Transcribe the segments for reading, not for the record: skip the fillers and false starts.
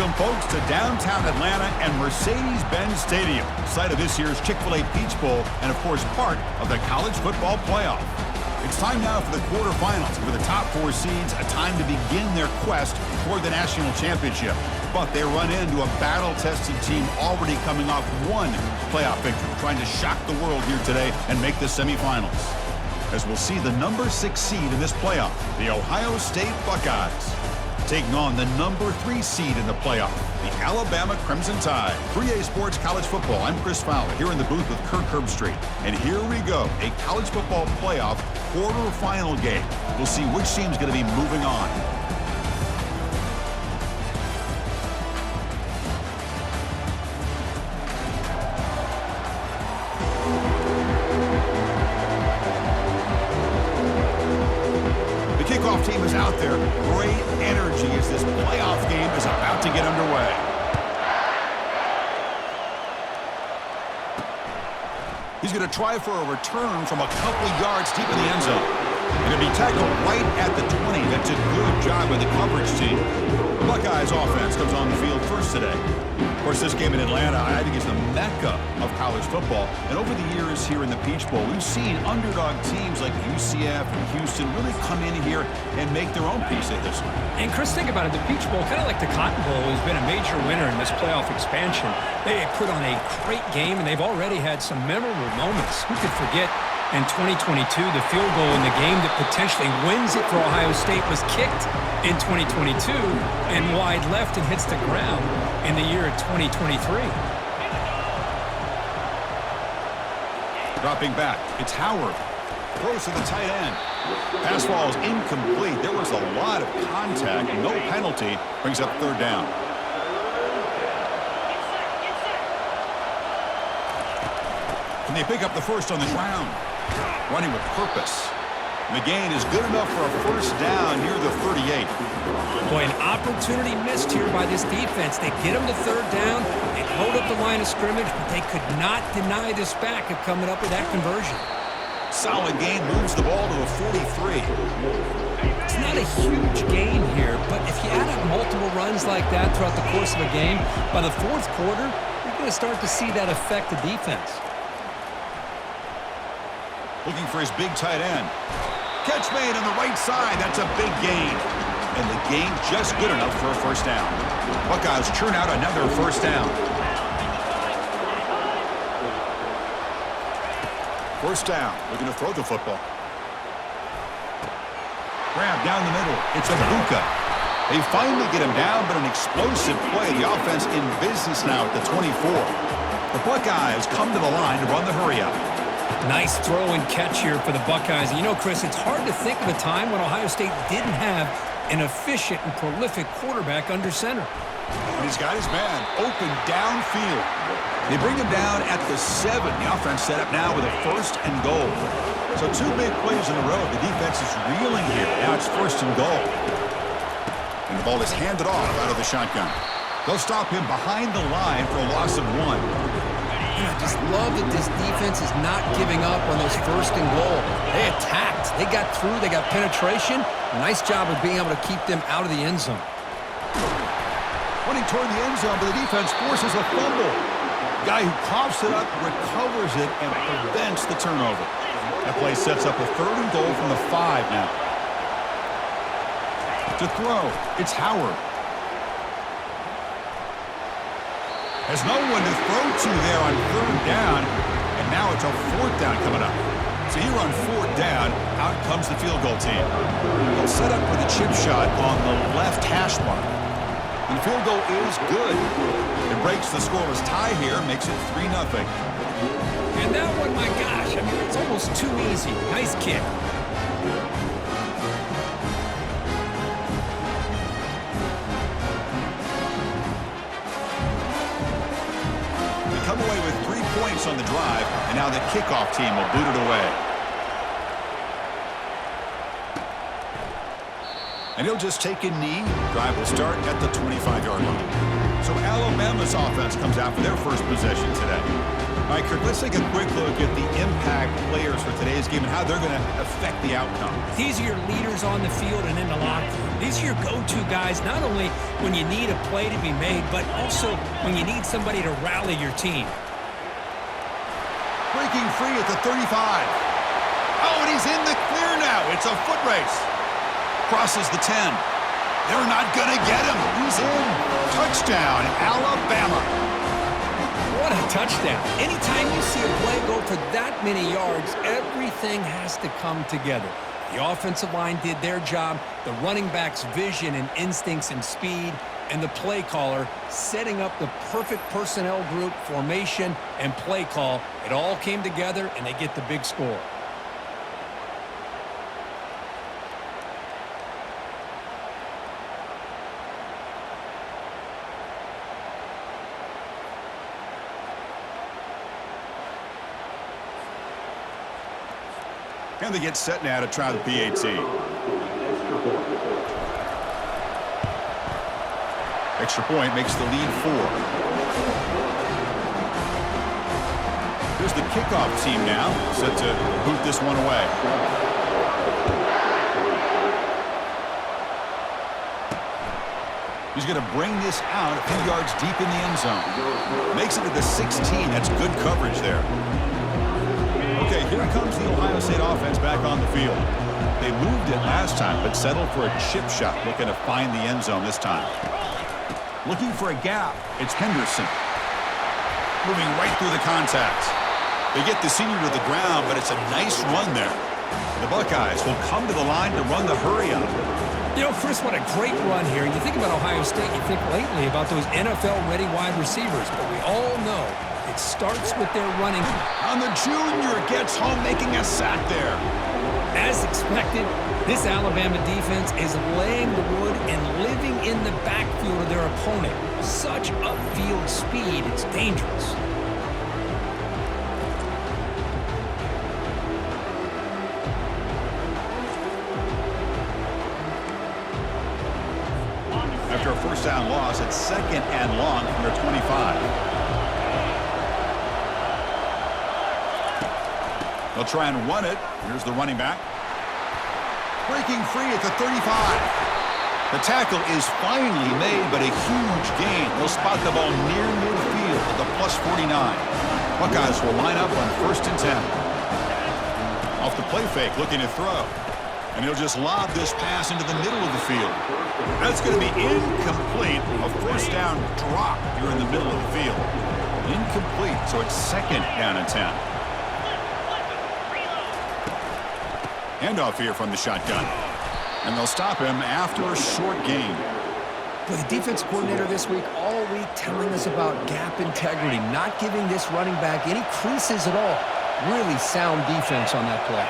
Welcome, folks, to downtown Atlanta and Mercedes-Benz Stadium, site of this year's Chick-fil-A Peach Bowl and, of course, part of the college football playoff. It's time now for the quarterfinals. For the top four seeds, a time to begin their quest toward the national championship. But they run into a battle-tested team already coming off one playoff victory, trying to shock the world here today and make the semifinals. As we'll see the number 6 seed in this playoff, the Ohio State Buckeyes, taking on the number 3 seed in the playoff, the Alabama Crimson Tide. 3A Sports College Football. I'm Chris Fowler here in the booth with Kirk Herbstreit. And here we go, a college football playoff quarterfinal game. We'll see which team's going to be moving on. Kickoff team is out there. Great energy as this playoff game is about to get underway. He's going to try for a return from a couple yards deep in the end zone. Going to be tackled right at the 20. That's a good job by the coverage team. The Buckeyes offense comes on the field first today. Of course, this game in Atlanta, I think, is the mecca of college football. And over the years here in the Peach Bowl, we've seen underdog teams like UCF and Houston really come in here and make their own piece of history. And, Chris, think about it. The Peach Bowl, kind of like the Cotton Bowl, has been a major winner in this playoff expansion. They put on a great game, and they've already had some memorable moments. Who could forget in 2022, the field goal in the game that potentially wins it for Ohio State was kicked in 2022 and wide left and hits the ground in the year of 2023. Dropping back, it's Howard. Throws to the tight end. Pass ball is incomplete. There was a lot of contact. No penalty. Brings up third down. Can they pick up the first on the ground? Running with purpose. The gain is good enough for a first down near the 38. Boy, an opportunity missed here by this defense. They get them to third down. They hold up the line of scrimmage, but they could not deny this back of coming up with that conversion. Solid gain, moves the ball to a 43. It's not a huge gain here, but if you add up multiple runs like that throughout the course of a game, by the fourth quarter, you're going to start to see that affect the defense. Looking for his big tight end. Catch made on the right side. That's a big gain. And the gain just good enough for a first down. Buckeyes churn out another first down. First down. Looking to throw the football. Grab down the middle. It's Abuka. They finally get him down, but an explosive play. The offense in business now at the 24. The Buckeyes come to the line to run the hurry up. Nice throw and catch here for the Buckeyes. And you know, Chris, it's hard to think of a time when Ohio State didn't have an efficient and prolific quarterback under center. And he's got his man open downfield. They bring him down at the 7. The offense set up now with a first and goal. So 2 big plays in a row. The defense is reeling here. Now it's first and goal. And the ball is handed off out of the shotgun. They'll stop him behind the line for a loss of 1. I just love that this defense is not giving up on those first and goal. They attacked. They got through. They got penetration. A nice job of being able to keep them out of the end zone. Running toward the end zone, but the defense forces a fumble. The guy who coughs it up recovers it and prevents the turnover. That play sets up a third and goal from the 5 now. To throw, it's Howard. Has no one to throw to there on third down, and now it's a fourth down coming up. So here on fourth down, out comes the field goal team. They'll set up for the chip shot on the left hash mark. And the field goal is good. It breaks the scoreless tie here, makes it 3-0. And that one, my gosh, I mean, it's almost too easy. Nice kick. Come away with 3 points on the drive, and now the kickoff team will boot it away. And he'll just take a knee. Drive will start at the 25-yard line. So Alabama's offense comes out for their first possession today. All right, Kirk, let's take a quick look at the impact players for today's game and how they're going to affect the outcome. These are your leaders on the field and in the locker room. These are your go-to guys, not only when you need a play to be made, but also when you need somebody to rally your team. Breaking free at the 35. Oh, and he's in the clear now. It's a foot race. Crosses the 10. They're not going to get him. He's in. Touchdown, Alabama. What a touchdown. Anytime you see a play go for that many yards, everything has to come together. The offensive line did their job, the running back's vision and instincts and speed, and the play caller setting up the perfect personnel group, formation, and play call. It all came together, and they get the big score. And they get set now to try the PAT. Extra point makes the lead 4. Here's the kickoff team now, set to boot this one away. He's going to bring this out a few yards deep in the end zone. Makes it to the 16. That's good coverage there. Okay, here comes the Ohio State offense back on the field. They moved it last time, but settled for a chip shot, looking to find the end zone this time. Looking for a gap. It's Henderson. Moving right through the contact. They get the senior to the ground, but it's a nice run there. The Buckeyes will come to the line to run the hurry up. You know, Chris, what a great run here. You think about Ohio State, you think lately about those NFL-ready wide receivers, but we all know it starts with their running. On the junior, gets home making a sack there. As expected, this Alabama defense is laying the wood and living in the backfield of their opponent. Such upfield speed, it's dangerous. After a first down loss, it's 2nd and long from their 25. They'll try and run it. Here's the running back. Breaking free at the 35. The tackle is finally made, but a huge gain. They'll spot the ball near midfield at the +49. Buckeyes will line up on 1st and 10. Off the play fake, looking to throw. And he'll just lob this pass into the middle of the field. That's going to be incomplete. A first down drop here in the middle of the field. Incomplete, so it's 2nd down and 10. Handoff here from the shotgun. And they'll stop him after a short gain. But the defense coordinator this week all week telling us about gap integrity, not giving this running back any creases at all. Really sound defense on that play.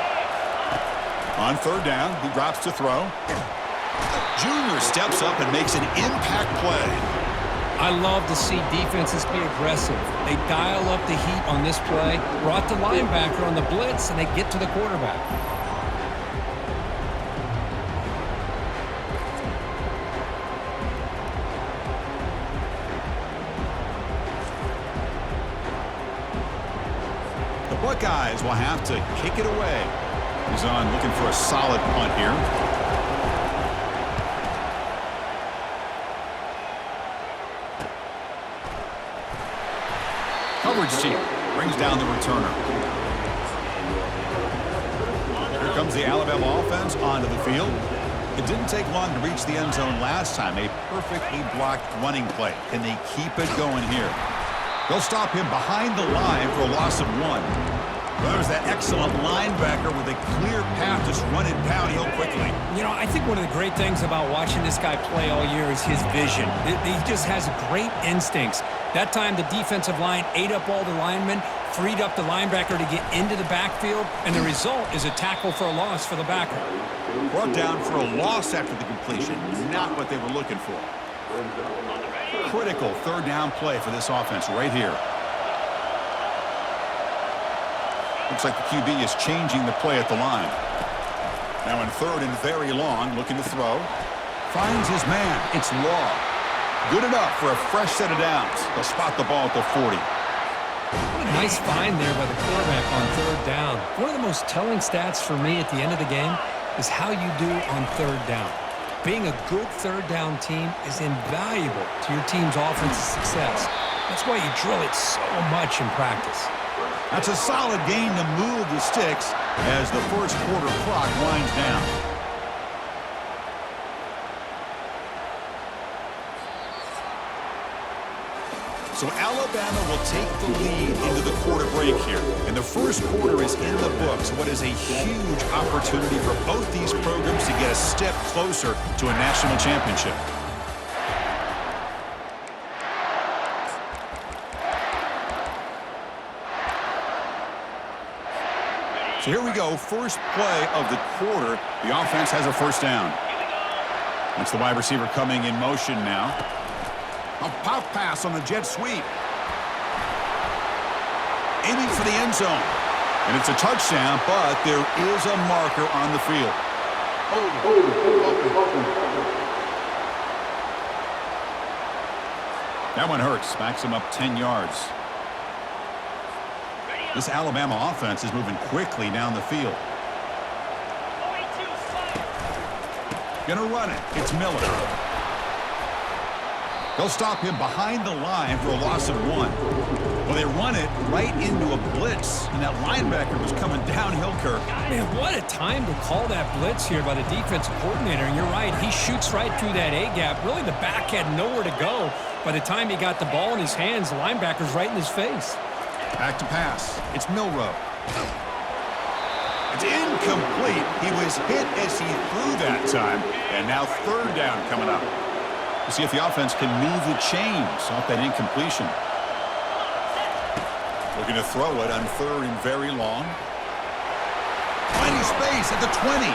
On 3rd down, he drops to throw. Junior steps up and makes an impact play. I love to see defenses be aggressive. They dial up the heat on this play, brought the linebacker on the blitz, and they get to the quarterback. Buckeyes will have to kick it away. He's on looking for a solid punt here. Coverage team brings down the returner. Here comes the Alabama offense onto the field. It didn't take long to reach the end zone last time. A perfectly blocked running play. Can they keep it going here? They'll stop him behind the line for a loss of 1. Well, there's that excellent linebacker with a clear path, just run it downhill quickly. You know, I think one of the great things about watching this guy play all year is his vision. He just has great instincts. That time, the defensive line ate up all the linemen, freed up the linebacker to get into the backfield, and the result is a tackle for a loss for the backer. Brought down for a loss after the completion, not what they were looking for. Critical 3rd down play for this offense right here. Looks like the QB is changing the play at the line. Now in 3rd and very long, looking to throw. Finds his man. It's Law. Good enough for a fresh set of downs. They'll spot the ball at the 40. What a nice find there by the quarterback on third down. One of the most telling stats for me at the end of the game is how you do on third down. Being a good third down team is invaluable to your team's offensive success. That's why you drill it so much in practice. That's a solid gain to move the sticks as the first quarter clock winds down. So Alabama will take the lead into the quarter break here. And the first quarter is in the books. What is a huge opportunity for both these programs to get a step closer to a national championship. So here we go, first play of the quarter. The offense has a first down. That's the wide receiver coming in motion now. A pop pass on the jet sweep. Aiming for the end zone. And it's a touchdown, but there is a marker on the field. That one hurts. Backs him up 10 yards. This Alabama offense is moving quickly down the field. Gonna run it. It's Miller. They'll stop him behind the line for a loss of 1. Well, they run it right into a blitz, and that linebacker was coming downhill, Kirk. Man, what a time to call that blitz here by the defensive coordinator. And you're right, he shoots right through that A-gap. Really, the back had nowhere to go. By the time he got the ball in his hands, the linebacker's right in his face. Back to pass. It's Milroe. It's incomplete. He was hit as he threw that time, and now third down coming up. We'll see if the offense can move the chains off that incompletion. Looking to throw it on third and very long. Finding space at the 20.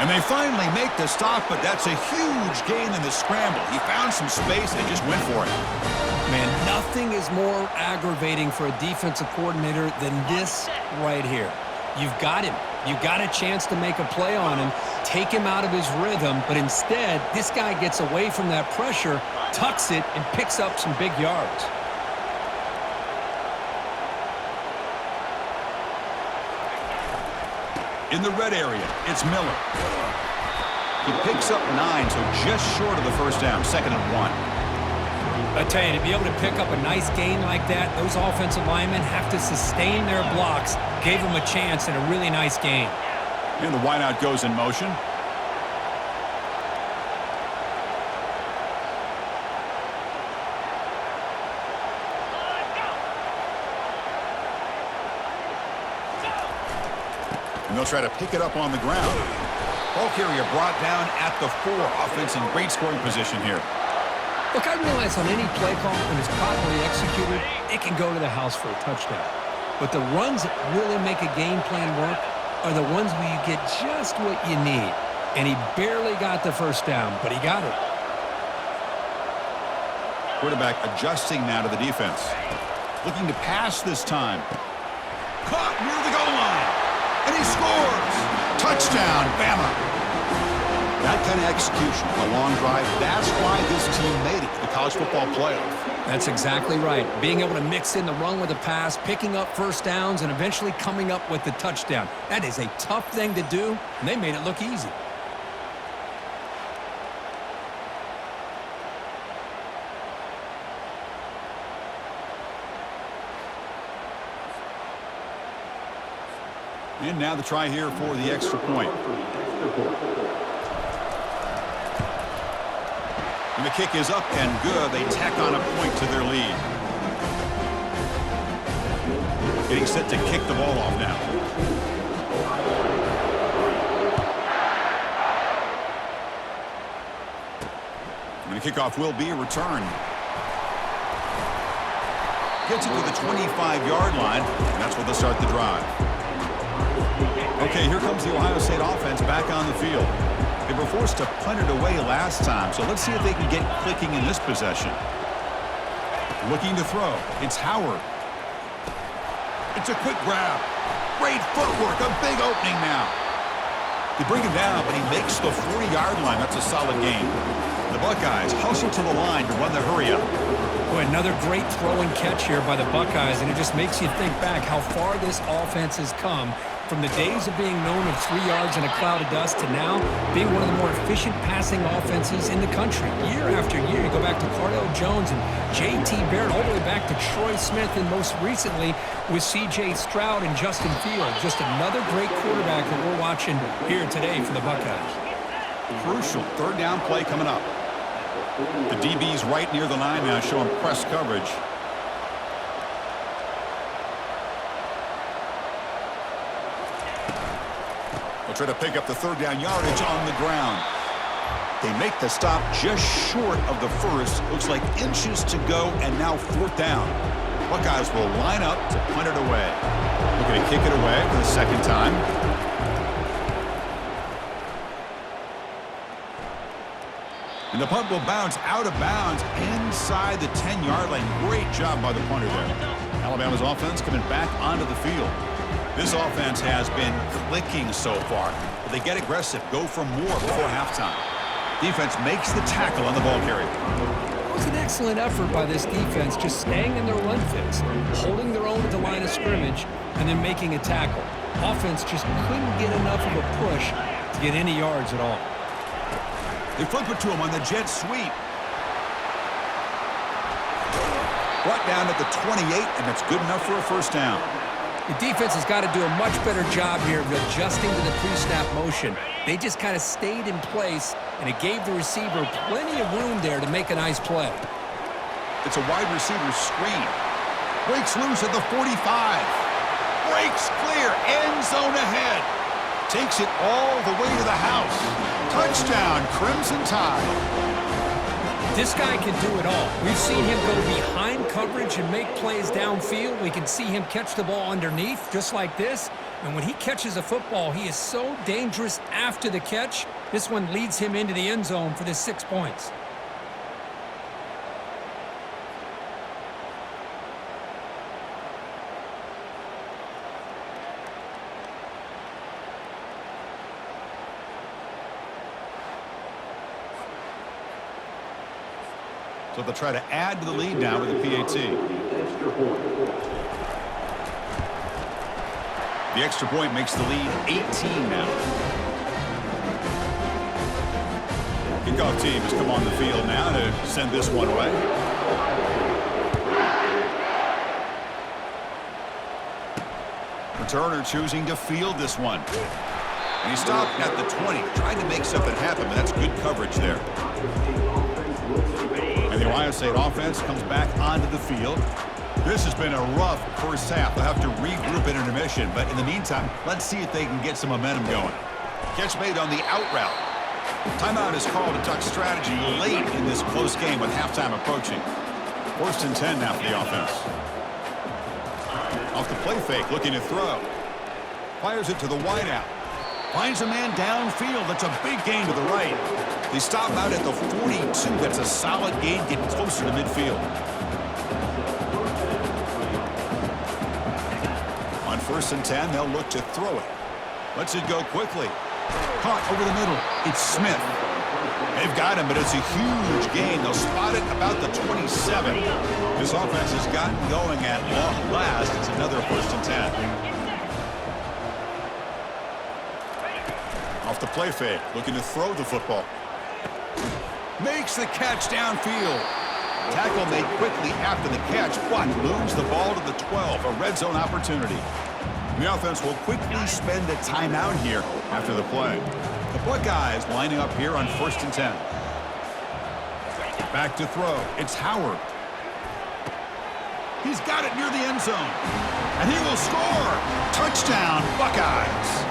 And they finally make the stop, but that's a huge gain in the scramble. He found some space and just went for it. Man, nothing is more aggravating for a defensive coordinator than this right here. You've got him. You've got a chance to make a play on him, take him out of his rhythm, but instead, this guy gets away from that pressure, tucks it, and picks up some big yards. In the red area, it's Miller. He picks up 9, so just short of the first down, 2nd and 1. I tell you, to be able to pick up a nice gain like that, those offensive linemen have to sustain their blocks. Gave them a chance and a really nice gain. And the wideout goes in motion. And they'll try to pick it up on the ground. Ball carrier brought down at the 4. Offense in great scoring position here. Look, I realize on any play call, when it's properly executed, it can go to the house for a touchdown. But the runs that really make a game plan work are the ones where you get just what you need. And he barely got the first down, but he got it. Quarterback adjusting now to the defense. Looking to pass this time. Caught near the goal line. And he scores. Touchdown, Bama. That kind of execution, a long drive, that's why this team made it to the college football playoff. That's exactly right. Being able to mix in the run with the pass, picking up first downs, and eventually coming up with the touchdown. That is a tough thing to do, and they made it look easy. And now the try here for the extra point. And the kick is up and good. They tack on a point to their lead. Getting set to kick the ball off now. And the kickoff will be returned. Gets it to the 25-yard line, and that's where they'll start the drive. Okay, here comes the Ohio State offense back on the field. They were forced to punt it away last time, so let's see if they can get clicking in this possession. Looking to throw. It's Howard. It's a quick grab. Great footwork. A big opening now. They bring him down, but he makes the 40-yard line. That's a solid gain. The Buckeyes hustle to the line to run the hurry-up. Boy, another great throw and catch here by the Buckeyes, and it just makes you think back how far this offense has come from the days of being known of 3 yards in a cloud of dust to now being one of the more efficient passing offenses in the country. Year after year, you go back to Cardale Jones and J.T. Barrett, all the way back to Troy Smith, and most recently with C.J. Stroud and Justin Fields. Just another great quarterback that we're watching here today for the Buckeyes. Crucial third down play coming up. The DB's right near the line now, showing press coverage. They'll try to pick up the third down yardage on the ground. They make the stop just short of the first. Looks like inches to go, and now fourth down. Buckeyes will line up to punt it away. Looking to kick it away for the second time. And the punt will bounce out of bounds inside the 10-yard line. Great job by the punter there. Alabama's offense coming back onto the field. This offense has been clicking so far, but they get aggressive, go for more before halftime. Defense makes the tackle on the ball carrier. It was an excellent effort by this defense, just staying in their run fits, holding their own at the line of scrimmage, and then making a tackle. Offense just couldn't get enough of a push to get any yards at all. They flip it to him on the jet sweep. Brought down at the 28, and that's good enough for a first down. The defense has got to do a much better job here of adjusting to the pre-snap motion. They just kind of stayed in place, and it gave the receiver plenty of room there to make a nice play. It's a wide receiver screen. Breaks loose at the 45. Breaks clear. End zone ahead. Takes it all the way to the house. Touchdown, Crimson Tide. This guy can do it all. We've seen him go behind coverage and make plays downfield. We can see him catch the ball underneath, just like this. And when he catches a football, he is so dangerous after the catch. This one leads him into the end zone for the 6 points. So they'll try to add to the lead now with the PAT. The extra point makes the lead 18 now. Kickoff team has come on the field now to send this one away. Returner choosing to field this one. And he stopped at the 20, trying to make something happen, but that's good coverage there. And the Ohio State offense comes back onto the field. This has been a rough first half. They'll have to regroup at intermission, but in the meantime, let's see if they can get some momentum going. Catch made on the out route. Timeout is called to duck strategy late in this close game with halftime approaching. 1st and 10 now for the offense. Off the play fake, looking to throw. Fires it to the wideout. Finds a man downfield. That's a big gain to the right. They stop out at the 42. That's a solid gain, getting closer to midfield. On 1st and 10, they'll look to throw it. Lets it go quickly. Caught over the middle. It's Smith. They've got him, but it's a huge gain. They'll spot it about the 27. This offense has gotten going at long last. It's another 1st and 10. Off the play fake, looking to throw the football. Makes the catch downfield. Tackle made quickly after the catch, but moves the ball to the 12, a red zone opportunity. The offense will quickly spend a timeout here after the play. The Buckeyes lining up here on 1st and 10. Back to throw. It's Howard. He's got it near the end zone. And he will score. Touchdown, Buckeyes.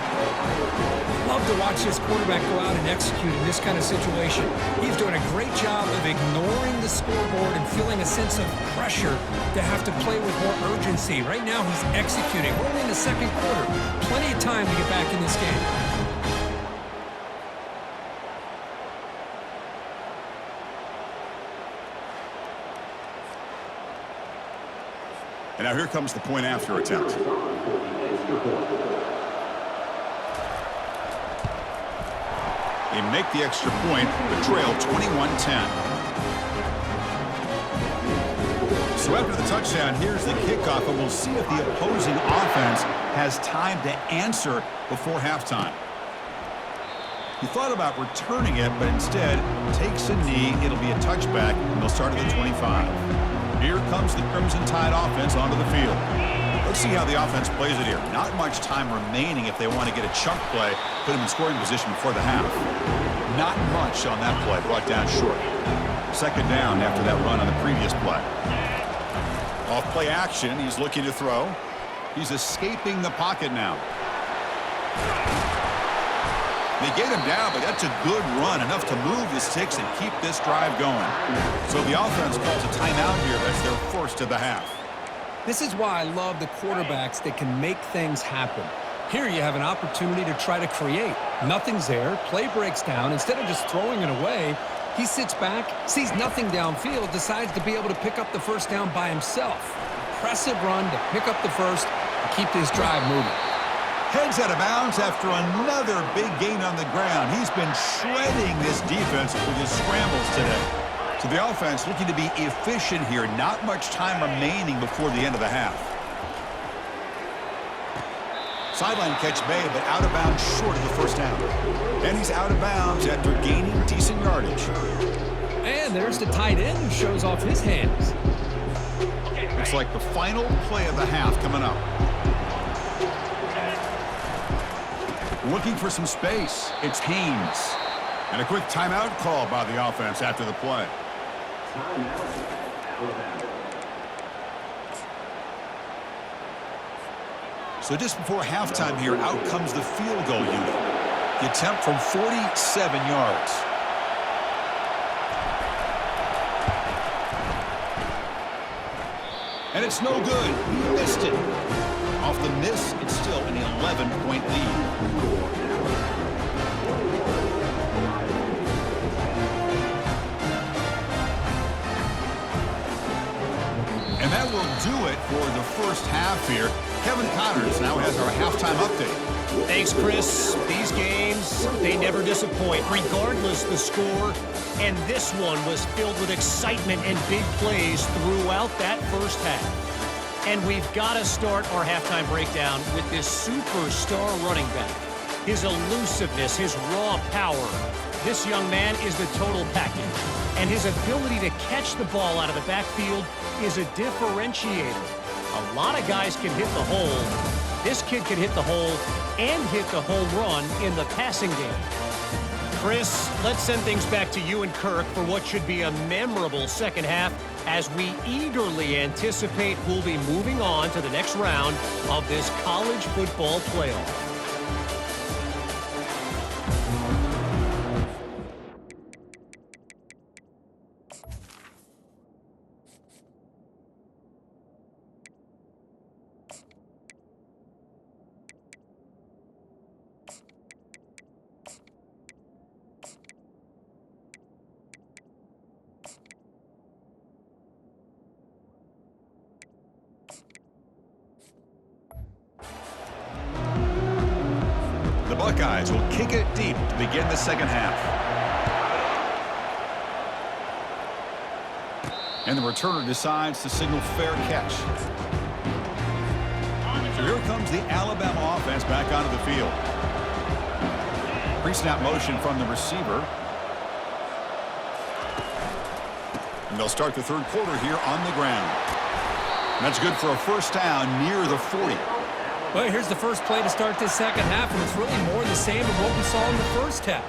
Love to watch this quarterback go out and execute in this kind of situation. He's doing a great job of ignoring the scoreboard and feeling a sense of pressure to have to play with more urgency. Right now, he's executing. We're only in the second quarter. Plenty of time to get back in this game. And now here comes the point after attempt. They make the extra point, but trail 21-10. So after the touchdown, here's the kickoff, and we'll see if the opposing offense has time to answer before halftime. He thought about returning it, but instead takes a knee. It'll be a touchback, and they'll start at the 25. Here comes the Crimson Tide offense onto the field. Let's see how the offense plays it here. Not much time remaining if they want to get a chunk play, put him in scoring position before the half. Not much on that play, brought down short. Second down after that run on the previous play. Off play action, he's looking to throw. He's escaping the pocket now. They get him down, but that's a good run, enough to move the sticks and keep this drive going. So the offense calls a timeout here as their first of the half. This is why I love the quarterbacks that can make things happen. Here you have an opportunity to try to create. Nothing's there. Play breaks down. Instead of just throwing it away, he sits back, sees nothing downfield, decides to be able to pick up the first down by himself. Impressive run to pick up the first and keep this drive moving. Heads out of bounds after another big gain on the ground. He's been shredding this defense with his scrambles today. So the offense looking to be efficient here. Not much time remaining before the end of the half. Sideline catch made, but out of bounds short of the first down. And he's out of bounds after gaining decent yardage. And there's the tight end who shows off his hands. Looks like the final play of the half coming up. Looking for some space. It's Haynes. And a quick timeout call by the offense after the play. So just before halftime here, out comes the field goal unit. The attempt from 47 yards. And it's no good. He missed it. Off the miss, it's still an 11-point lead. And that will do it for the first half here. Kevin Connors now has our halftime update. Thanks, Chris. These games, they never disappoint, regardless the score. And this one was filled with excitement and big plays throughout that first half. And we've got to start our halftime breakdown with this superstar running back. His elusiveness, his raw power. This young man is the total package. And his ability to catch the ball out of the backfield is a differentiator. A lot of guys can hit the hole. This kid can hit the hole and hit the home run in the passing game. Chris, let's send things back to you and Kirk for what should be a memorable second half as we eagerly anticipate who'll be moving on to the next round of this college football playoff. Buckeyes will kick it deep to begin the second half. And the returner decides to signal fair catch. So here comes the Alabama offense back onto the field. Pre-snap motion from the receiver. And they'll start the third quarter here on the ground. And that's good for a first down near the 40. Well, here's the first play to start this second half, and it's really more the same of what we saw in the first half.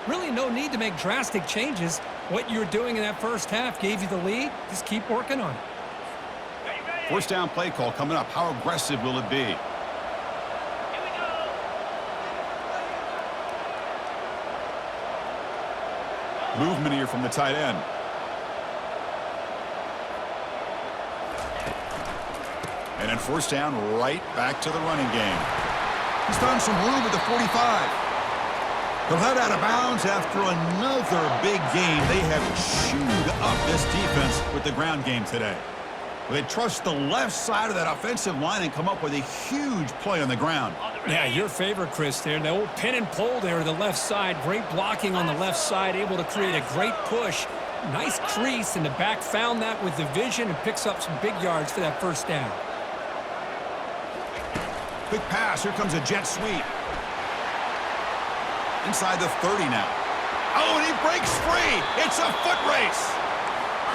Really no need to make drastic changes. What you were doing in that first half gave you the lead. Just keep working on it. First down play call coming up. How aggressive will it be? Movement here from the tight end. And then first down, right back to the running game. He's found some room at the 45. He'll head out of bounds after another big game. They have chewed up this defense with the ground game today. They trust the left side of that offensive line and come up with a huge play on the ground. Yeah, your favorite, Chris, there. The old pin and pull there to the left side. Great blocking on the left side, able to create a great push. Nice crease, and the back found that with the vision and picks up some big yards for that first down. Quick pass. Here comes a jet sweep. Inside the 30 now. Oh, and he breaks free. It's a foot race.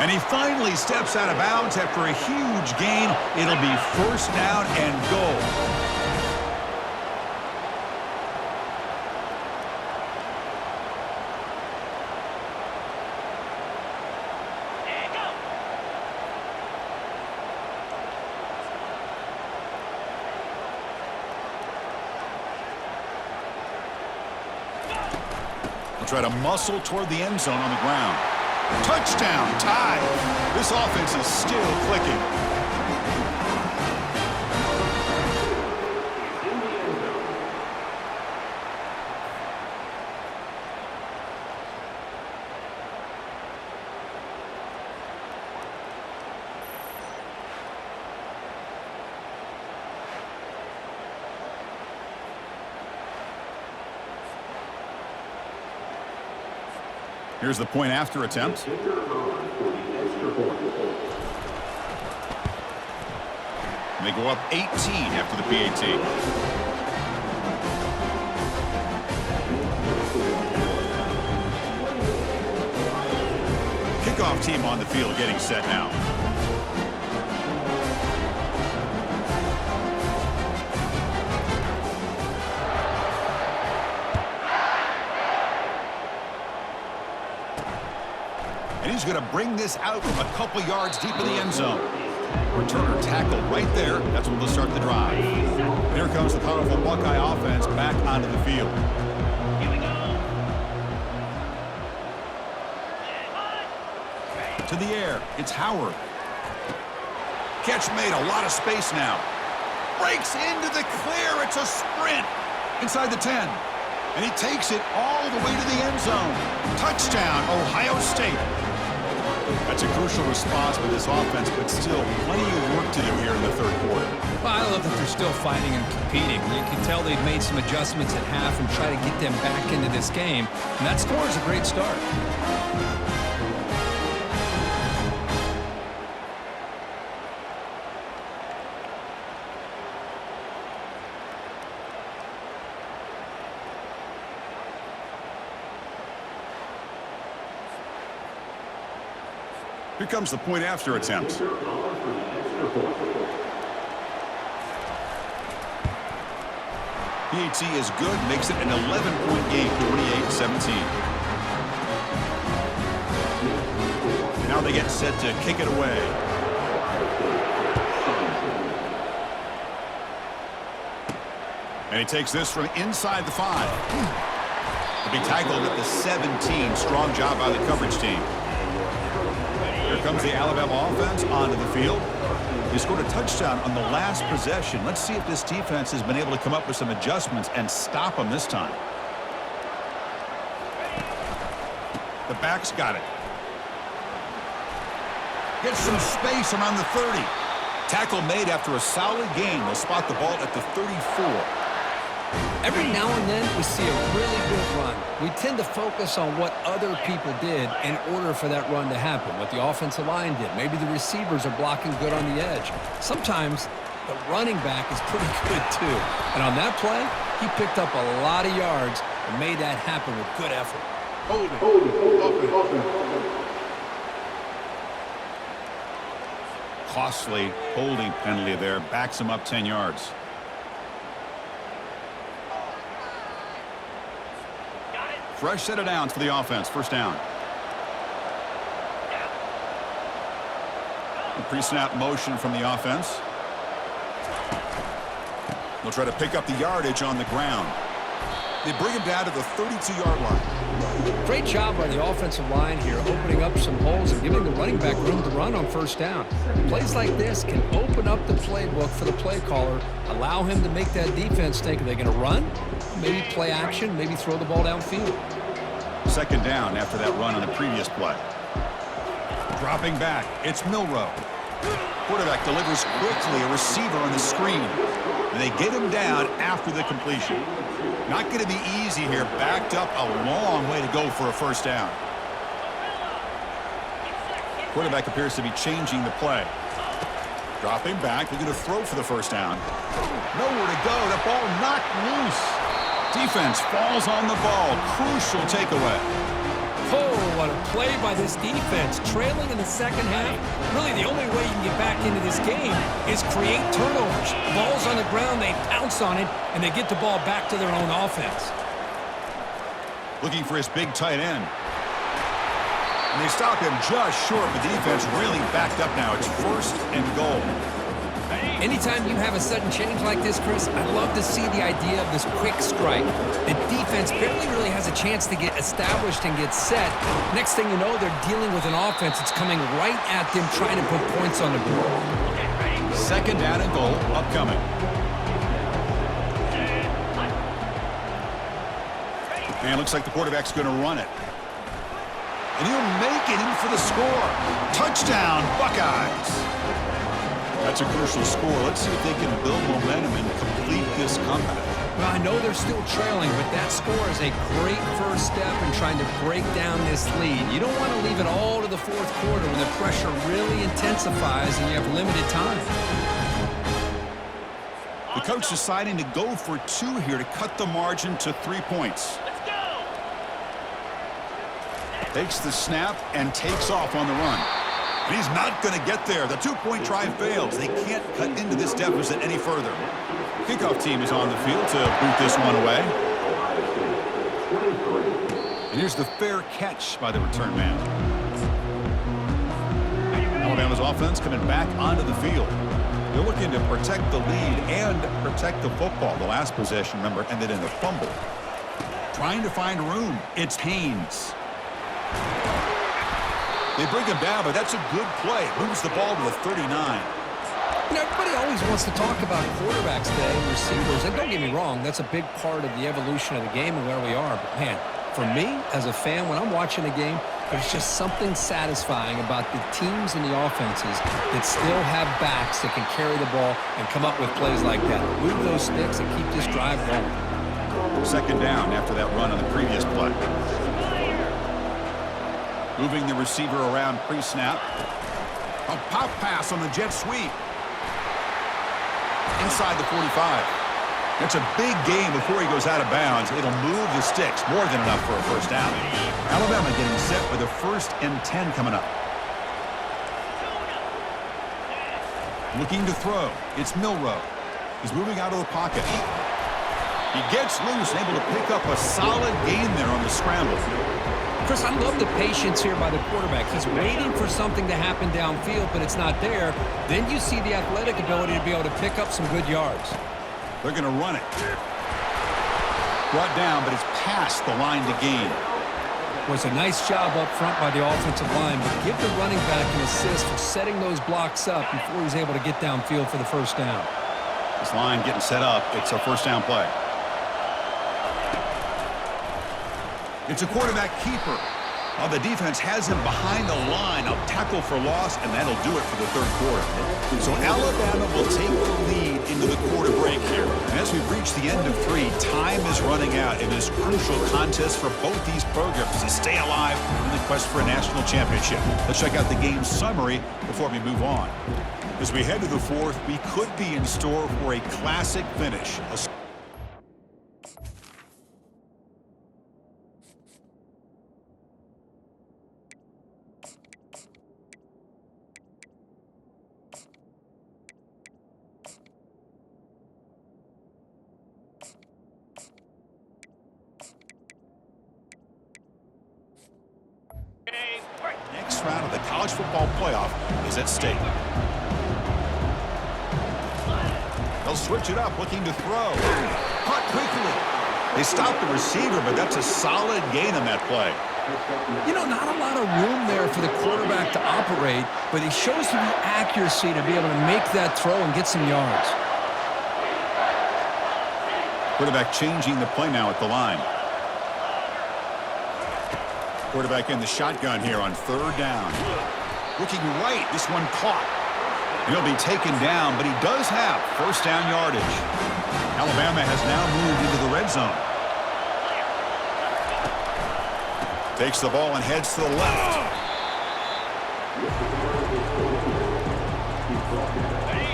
And he finally steps out of bounds after a huge gain. It'll be first down and goal. Try to muscle toward the end zone on the ground. Touchdown, tie. This offense is still clicking. Here's the point after attempt. They go up 18 after the PAT. Kickoff team on the field getting set now. And he's going to bring this out from a couple yards deep in the end zone. Returner tackled right there. That's when they'll start the drive. And here comes the powerful Buckeye offense back onto the field. To the air. It's Howard. Catch made. A lot of space now. Breaks into the clear. It's a sprint. Inside the 10. And he takes it all the way to the end zone. Touchdown, Ohio State. That's a crucial response for this offense, but still plenty of work to do here in the third quarter. Well, I love that they're still fighting and competing. You can tell they've made some adjustments at half and try to get them back into this game. And that score is a great start. Here comes the point after attempt. PAT is good, makes it an 11-point game, 28-17. Now they get set to kick it away. And he takes this from inside the 5. He'll be tackled at the 17. Strong job by the coverage team. Here comes the Alabama offense onto the field. He scored a touchdown on the last possession. Let's see if this defense has been able to come up with some adjustments and stop them this time. The back's got it. Gets some space around the 30. Tackle made after a solid gain. They'll spot the ball at the 34. Every now and then we see a really good run. We tend to focus on what other people did in order for that run to happen, what the offensive line did. Maybe the receivers are blocking good on the edge. Sometimes the running back is pretty good too. And on that play, he picked up a lot of yards and made that happen with good effort. Costly holding penalty there. Backs him up 10 yards. Fresh set of downs for the offense. First down. The pre-snap motion from the offense. They'll try to pick up the yardage on the ground. They bring him down to the 32-yard line. Great job by the offensive line here, opening up some holes and giving the running back room to run on first down. Plays like this can open up the playbook for the play caller, allow him to make that defense think, are they going to run? Maybe play action, maybe throw the ball downfield. Second down after that run on the previous play. Dropping back, it's Milroe. Quarterback delivers quickly, a receiver on the screen. And they get him down after the completion. Not going to be easy here. Backed up a long way to go for a first down. Quarterback appears to be changing the play. Dropping back, looking to throw for the first down. Nowhere to go. The ball knocked loose. Defense falls on the ball. Crucial takeaway. Oh, what a play by this defense. Trailing in the second half. Really, the only way you can get back into this game is create turnovers. Ball's on the ground, they pounce on it, and they get the ball back to their own offense. Looking for his big tight end. And they stop him just short, but the defense really backed up now. It's 1st and goal. Anytime you have a sudden change like this, Chris, I love to see the idea of this quick strike. The defense barely really has a chance to get established and get set. Next thing you know, they're dealing with an offense that's coming right at them, trying to put points on the board. 2nd down and goal upcoming. And looks like the quarterback's going to run it. And he'll make it in for the score. Touchdown, Buckeyes. That's a crucial score. Let's see if they can build momentum and complete this comeback. Well, I know they're still trailing, but that score is a great first step in trying to break down this lead. You don't want to leave it all to the 4th quarter when the pressure really intensifies and you have limited time. The coach deciding to go for 2 here to cut the margin to 3 points. Takes the snap and takes off on the run. And he's not going to get there. The 2-point try fails. They can't cut into this deficit any further. Kickoff team is on the field to boot this one away. And here's the fair catch by the return man. Alabama's offense coming back onto the field. They're looking to protect the lead and protect the football. The last possession, remember, ended in a fumble. Trying to find room. It's Haynes. They bring him down, but that's a good play. Moves the ball to the 39. You know, everybody always wants to talk about quarterbacks today and receivers. And don't get me wrong, that's a big part of the evolution of the game and where we are. But, man, for me, as a fan, when I'm watching a game, there's just something satisfying about the teams and the offenses that still have backs that can carry the ball and come up with plays like that. Move those sticks and keep this drive going. 2nd down after that run on the previous play. Moving the receiver around pre-snap. A pop pass on the jet sweep. Inside the 45. That's a big gain before he goes out of bounds. It'll move the sticks. More than enough for a first down. Alabama getting set for the 1st and 10 coming up. Looking to throw. It's Milroe. He's moving out of the pocket. He gets loose, able to pick up a solid gain there on the scramble. Chris, I love the patience here by the quarterback. He's waiting for something to happen downfield, but it's not there. Then you see the athletic ability to be able to pick up some good yards. They're going to run it. Brought down, but it's past the line to gain. Was a nice job up front by the offensive line, but give the running back an assist for setting those blocks up before he's able to get downfield for the first down. This line getting set up. It's a first down play. It's a quarterback keeper. The defense has him behind the line. A tackle for loss, and that'll do it for the 3rd quarter. So Alabama will take the lead into the quarter break here. And as we've reached the end of 3, time is running out in this crucial contest for both these programs to stay alive in the quest for a national championship. Let's check out the game summary before we move on. As we head to the 4th, we could be in store for a classic finish. Next round of the college football playoff is at stake. They'll switch it up, looking to throw. Caught quickly. They stop the receiver, but that's a solid gain on that play. You know, not a lot of room there for the quarterback to operate, but he shows you the accuracy to be able to make that throw and get some yards. Quarterback changing the play now at the line. Quarterback in the shotgun here on 3rd down. Looking right, this one caught. He'll be taken down, but he does have first down yardage. Alabama has now moved into the red zone. Takes the ball and heads to the left.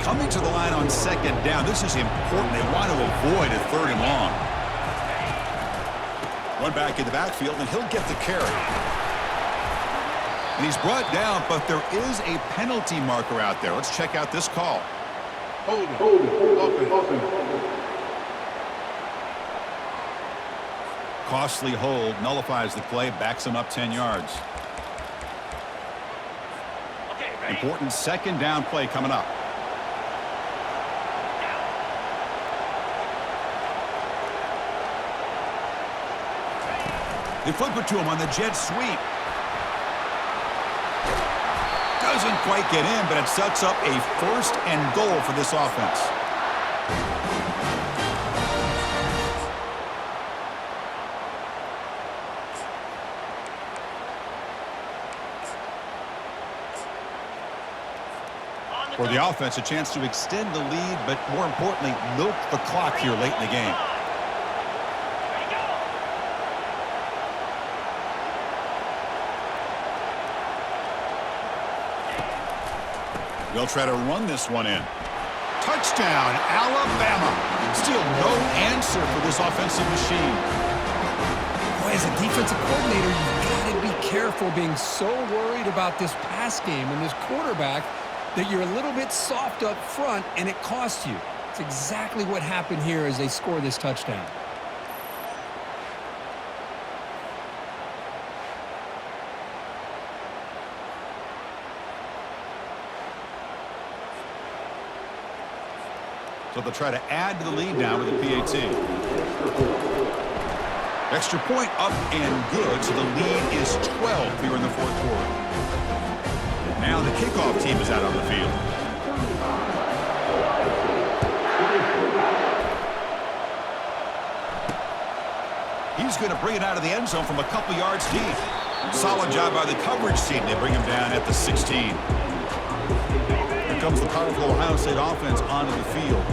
Coming to the line on second down. This is important. They want to avoid a third and long. One back in the backfield, and he'll get the carry. And he's brought down, but there is a penalty marker out there. Let's check out this call. Hold it. Costly hold, nullifies the play, backs him up 10 yards. Important second down play coming up. They flip it to him on the jet sweep. Doesn't quite get in, but it sets up a first and goal for this offense. For the offense, a chance to extend the lead, but more importantly, milk the clock here late in the game. They'll try to run this one in. Touchdown, Alabama. Still no answer for this offensive machine. Boy, as a defensive coordinator, you've got to be careful being so worried about this pass game and this quarterback that you're a little bit soft up front and it costs you. It's exactly what happened here as they score this touchdown. So they'll try to add to the lead now with the PAT. Extra point up and good, so the lead is 12 here in the fourth quarter. Now the kickoff team is out on the field. He's going to bring it out of the end zone from a couple yards deep. Solid job by the coverage team. They bring him down at the 16. Here comes the powerful Ohio State offense onto the field.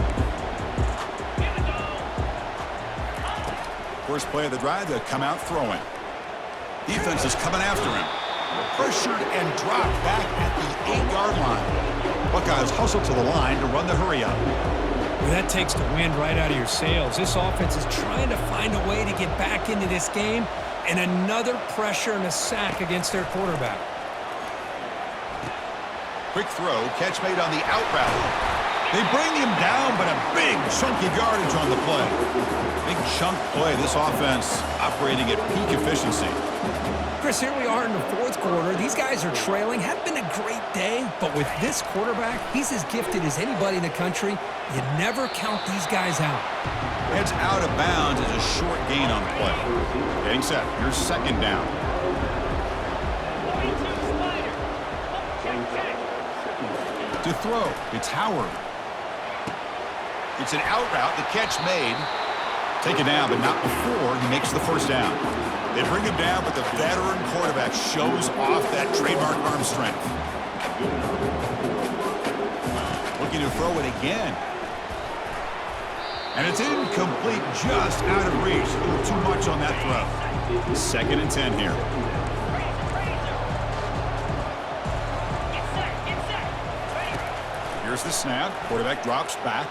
First play of the drive, they'll come out throwing. Defense is coming after him. Pressured and dropped back at the 8-yard line. Buckeyes hustle to the line to run the hurry up. Well, that takes the wind right out of your sails. This offense is trying to find a way to get back into this game, and another pressure and a sack against their quarterback. Quick throw, catch made on the out route. They bring him down, but a big chunk of yardage on the play. Big chunk play. This offense operating at peak efficiency. Chris, here we are in the fourth quarter. These guys are trailing. Had been a great day, but with this quarterback, he's as gifted as anybody in the country. You never count these guys out. Heads out of bounds is a short gain on the play. Getting set. Here's second down. To throw, it's Howard. It's an out route. The catch made. Taken down, but not before he makes the first down. They bring him down, but the veteran quarterback shows off that trademark arm strength. Looking to throw it again. And it's incomplete, just out of reach. A little too much on that throw. Second and 10 here. Here's the snap. Quarterback drops back.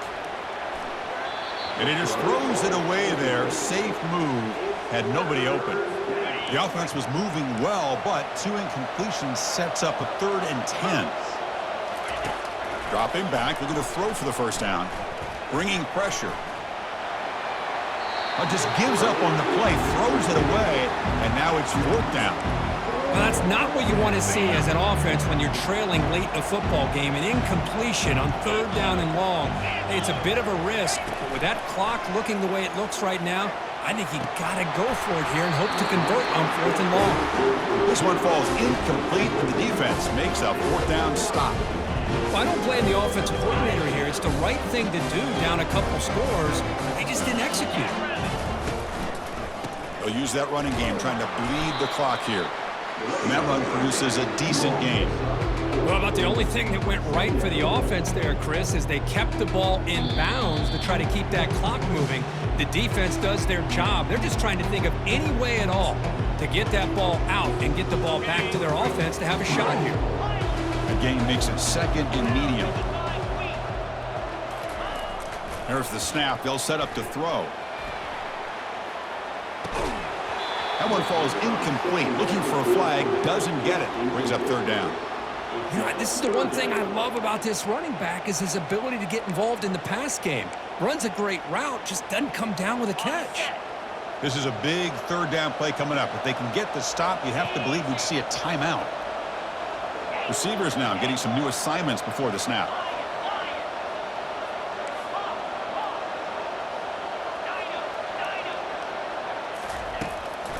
And he just throws it away there. Safe move. Had nobody open. The offense was moving well, but two incompletions sets up a 3rd and 10. Dropping back, looking to throw for the first down. Bringing pressure. But just gives up on the play, throws it away, and now it's 4th down. Well, that's not what you want to see as an offense when you're trailing late in a football game. An incompletion on 3rd down and long. Hey, it's a bit of a risk, but with that clock looking the way it looks right now, I think you got to go for it here and hope to convert on 4th and long. This one falls incomplete, and the defense makes a 4th down stop. Well, I don't blame the offensive coordinator here. It's the right thing to do down a couple scores. They just didn't execute. They'll use that running game, trying to bleed the clock here. And that run produces a decent gain. Well, about the only thing that went right for the offense there, Chris, is they kept the ball in bounds to try to keep that clock moving. The defense does their job. They're just trying to think of any way at all to get that ball out and get the ball back to their offense to have a shot here. The gain makes it second and medium. There's the snap. They'll set up to throw. That one falls incomplete. Looking for a flag. Doesn't get it. Brings up third down. You know, this is the one thing I love about this running back is his ability to get involved in the pass game. Runs a great route, just doesn't come down with a catch. This is a big third down play coming up. If they can get the stop, you have to believe we'd see a timeout. Receivers now getting some new assignments before the snap.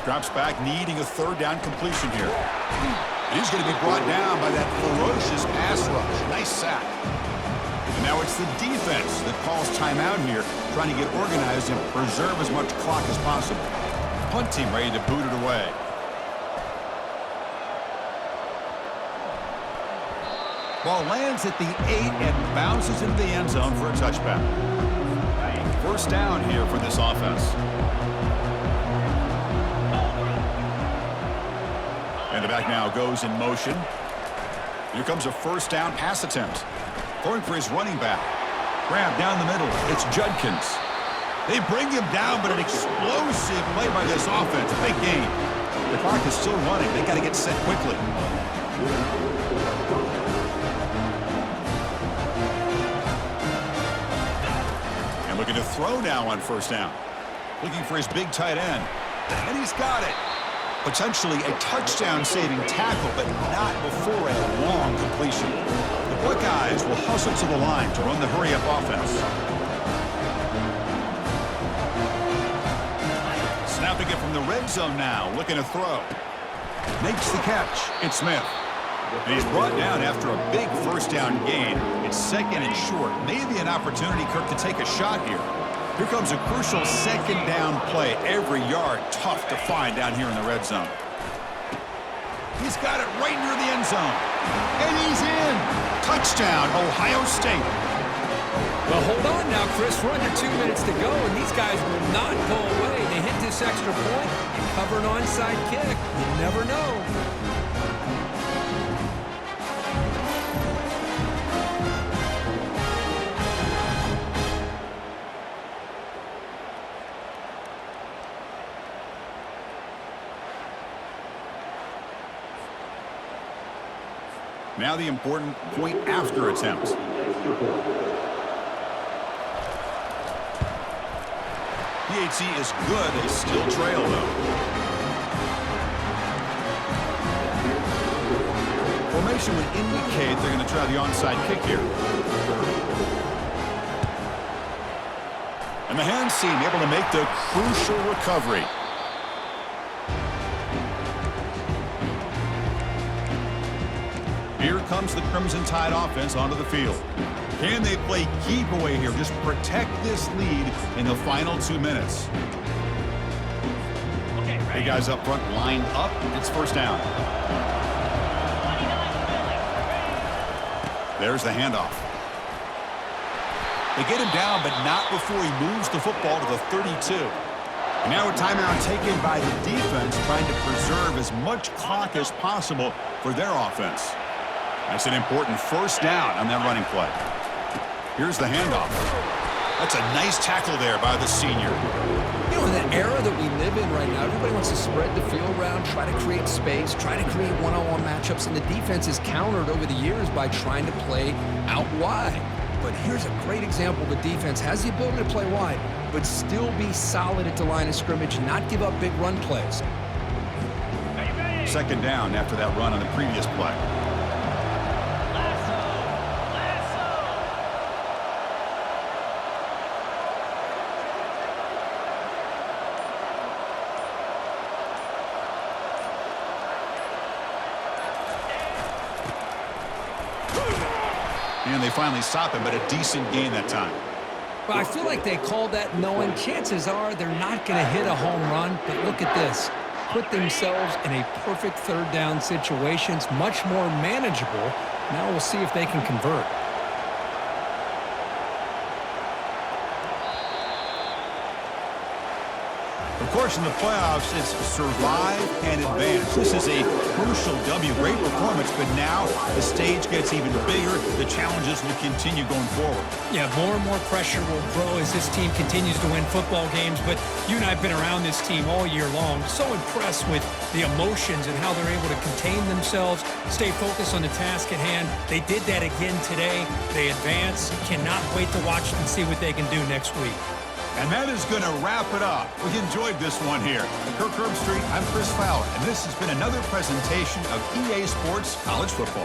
Drops back, needing a third down completion here. He's going to be brought down by that ferocious pass rush. Nice sack. And now it's the defense that calls timeout here, trying to get organized and preserve as much clock as possible. Punt team ready to boot it away. Ball lands at the 8 and bounces into the end zone for a touchback. First down here for this offense. And the back now goes in motion. Here comes a first down pass attempt. Throwing for his running back. Grab down the middle. It's Judkins. They bring him down, but an explosive play by this offense. Big gain. The clock is still running. They got to get set quickly. And looking to throw now on first down. Looking for his big tight end. And he's got it. Potentially a touchdown-saving tackle, but not before a long completion. The Buckeyes will hustle to the line to run the hurry-up offense. Snapping it from the red zone now, looking to throw. Makes the catch. It's Smith. And he's brought down after a big first down gain. It's second and short. Maybe an opportunity, Kirk, to take a shot here. Here comes a crucial second down play. Every yard tough to find down here in the red zone. He's got it right near the end zone. And he's in. Touchdown, Ohio State. Well, hold on now, Chris. We're under 2 minutes to go, and these guys will not go away. They hit this extra point and cover an onside kick. You never know. Now the important point after attempt. PAT is good. They still trail, though. Formation would indicate they're going to try the onside kick here. And the hands team able to make the crucial recovery. Here comes the Crimson Tide offense onto the field. Can they play keep away here? Just protect this lead in the final 2 minutes. Hey, guys up front lined up. It's first down. There's the handoff. They get him down, but not before he moves the football to the 32. And now a timeout taken by the defense, trying to preserve as much clock as possible for their offense. That's an important first down on that running play. Here's the handoff. That's a nice tackle there by the senior. You know, in the era that we live in right now, everybody wants to spread the field around, try to create space, try to create one-on-one matchups, and the defense is countered over the years by trying to play out wide. But here's a great example. The defense has the ability to play wide, but still be solid at the line of scrimmage and not give up big run plays. Second down after that run on the previous play. And they finally stop him, but a decent gain that time. But I feel like they called that knowing chances are they're not going to hit a home run. But look at this. put themselves in a perfect third down situation. It's much more manageable. Now we'll see if they can convert. Of course, in the playoffs, it's survive and advance. This is a crucial W. Great performance, but now the stage gets even bigger. The challenges will continue going forward. Yeah, more and more pressure will grow as this team continues to win football games, but you and I have been around this team all year long. So impressed with the emotions and how they're able to contain themselves, stay focused on the task at hand. They did that again today. They advance. Cannot wait to watch and see what they can do next week. And that is going to wrap it up. We enjoyed this one here. At Kirk Herbstreit, I'm Chris Fowler, and this has been another presentation of EA Sports College Football.